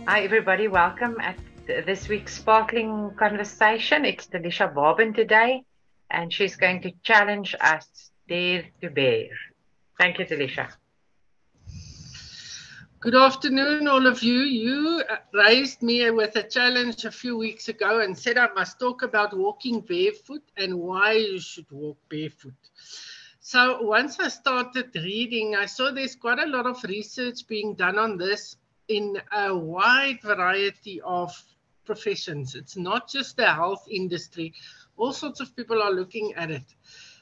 Hi everybody, welcome at this week's Sparkling Conversation. It's Delicia Babin today, and she's going to challenge us dare to bear. Thank you, Delicia. Good afternoon, all of you. You raised me with a challenge a few weeks ago and said I must talk about walking barefoot and why you should walk barefoot. So once I started reading, I saw there's quite a lot of research being done on this in a wide variety of professions. It's not just the health industry. All sorts of people are looking at it.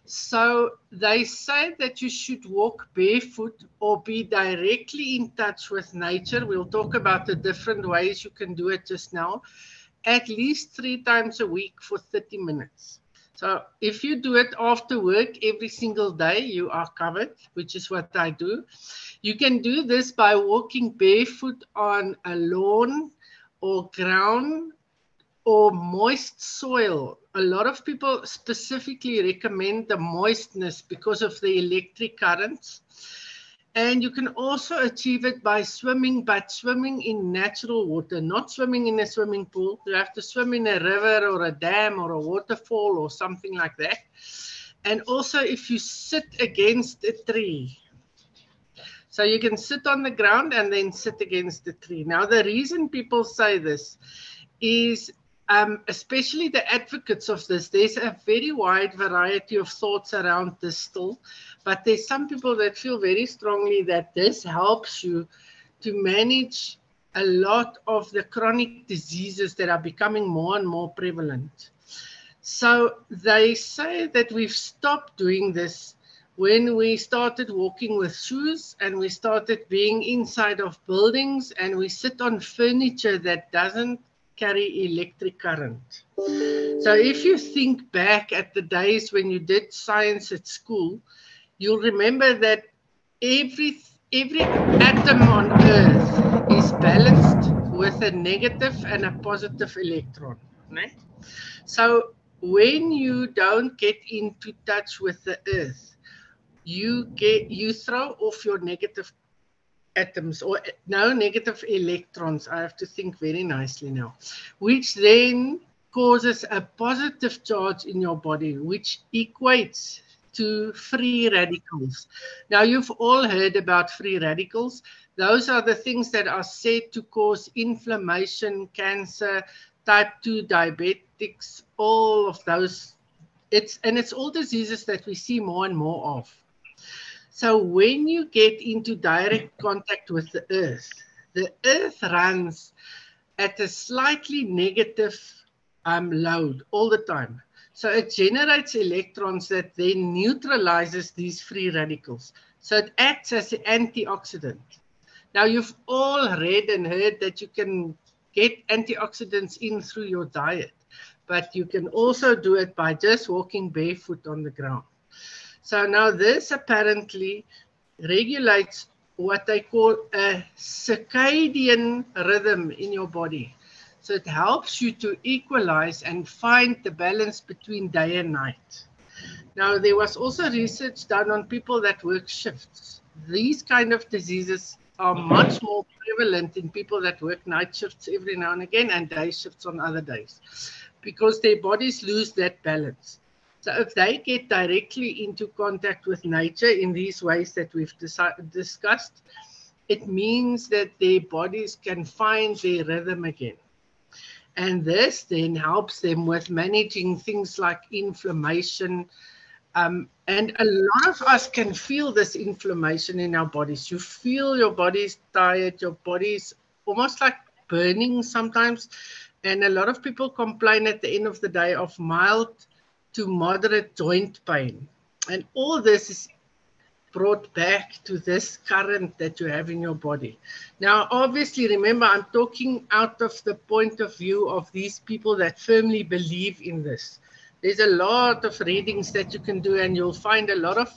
So they say that you should walk barefoot or be directly in touch with nature. We'll talk about the different ways you can do it just now. At least 3 times a week for 30 minutes. So if you do it after work every single day, you are covered, which is what I do. You can do this by walking barefoot on a lawn or ground or moist soil. A lot of people specifically recommend the moistness because of the electric currents. And you can also achieve it by swimming, but swimming in natural water, not swimming in a swimming pool. You have to swim in a river or a dam or a waterfall or something like that. And also if you sit against a tree. So you can sit on the ground and then sit against the tree. Now, the reason people say this is especially the advocates of this, there's a very wide variety of thoughts around this still, but there's some people that feel very strongly that this helps you to manage a lot of the chronic diseases that are becoming more and more prevalent. So they say that we've stopped doing this when we started walking with shoes and we started being inside of buildings and we sit on furniture that doesn't carry electric current. So if you think back at the days when you did science at school, you'll remember that every atom on Earth is balanced with a negative and a positive electron. Right? So when you don't get into touch with the Earth, you throw off your negative atoms or no negative electrons. I have to think very nicely now, which then causes a positive charge in your body, which equates to free radicals. Now, you've all heard about free radicals. Those are the things that are said to cause inflammation, cancer, type 2 diabetics, all of those. It's all diseases that we see more and more of. So when you get into direct contact with the Earth runs at a slightly negative load all the time. So it generates electrons that then neutralizes these free radicals. So it acts as an antioxidant. Now you've all read and heard that you can get antioxidants in through your diet, but you can also do it by just walking barefoot on the ground. So now this apparently regulates what they call a circadian rhythm in your body. So it helps you to equalize and find the balance between day and night. Now, there was also research done on people that work shifts. These kind of diseases are much more prevalent in people that work night shifts every now and again and day shifts on other days because their bodies lose that balance. So if they get directly into contact with nature in these ways that we've discussed, it means that their bodies can find their rhythm again. And this then helps them with managing things like inflammation. And a lot of us can feel this inflammation in our bodies. You feel your body's tired, your body's almost like burning sometimes. And a lot of people complain at the end of the day of mild to moderate joint pain. And all this is brought back to this current that you have in your body. Now, obviously, remember, I'm talking out of the point of view of these people that firmly believe in this. There's a lot of readings that you can do, and you'll find a lot of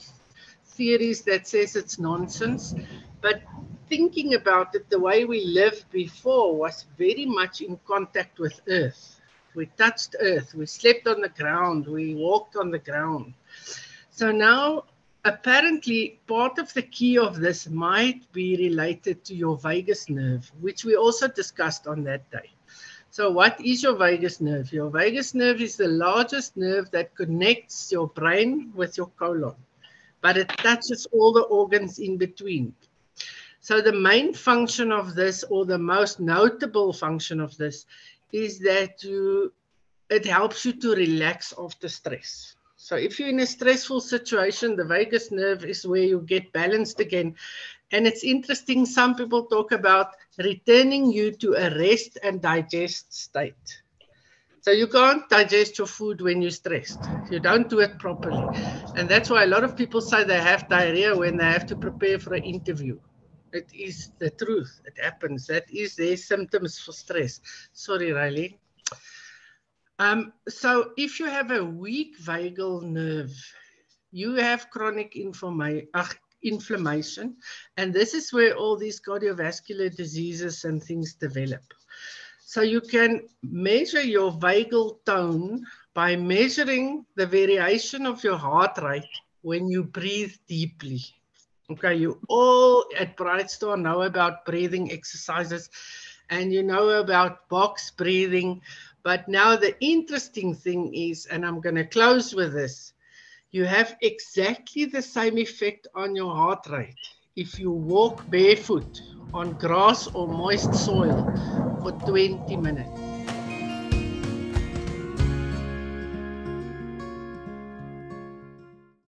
theories that says it's nonsense. But thinking about it, the way we lived before was very much in contact with Earth. We touched Earth, we slept on the ground, we walked on the ground. So now apparently part of the key of this might be related to your vagus nerve, which we also discussed on that day. So what is your vagus nerve? Your vagus nerve is the largest nerve that connects your brain with your colon, but it touches all the organs in between. So the main function of this, or the most notable function of this, is that it helps you to relax after stress. So if you're in a stressful situation, the vagus nerve is where you get balanced again. And it's interesting, some people talk about returning you to a rest and digest state. So you can't digest your food when you're stressed. You don't do it properly. And that's why a lot of people say they have diarrhea when they have to prepare for an interview. It is the truth. It happens. That is their symptoms for stress. Sorry, Riley. So if you have a weak vagal nerve, you have chronic inflammation, and this is where all these cardiovascular diseases and things develop. So you can measure your vagal tone by measuring the variation of your heart rate when you breathe deeply. Okay, you all at Brightstar know about breathing exercises, and you know about box breathing. But now the interesting thing is, and I'm going to close with this, you have exactly the same effect on your heart rate if you walk barefoot on grass or moist soil for 20 minutes.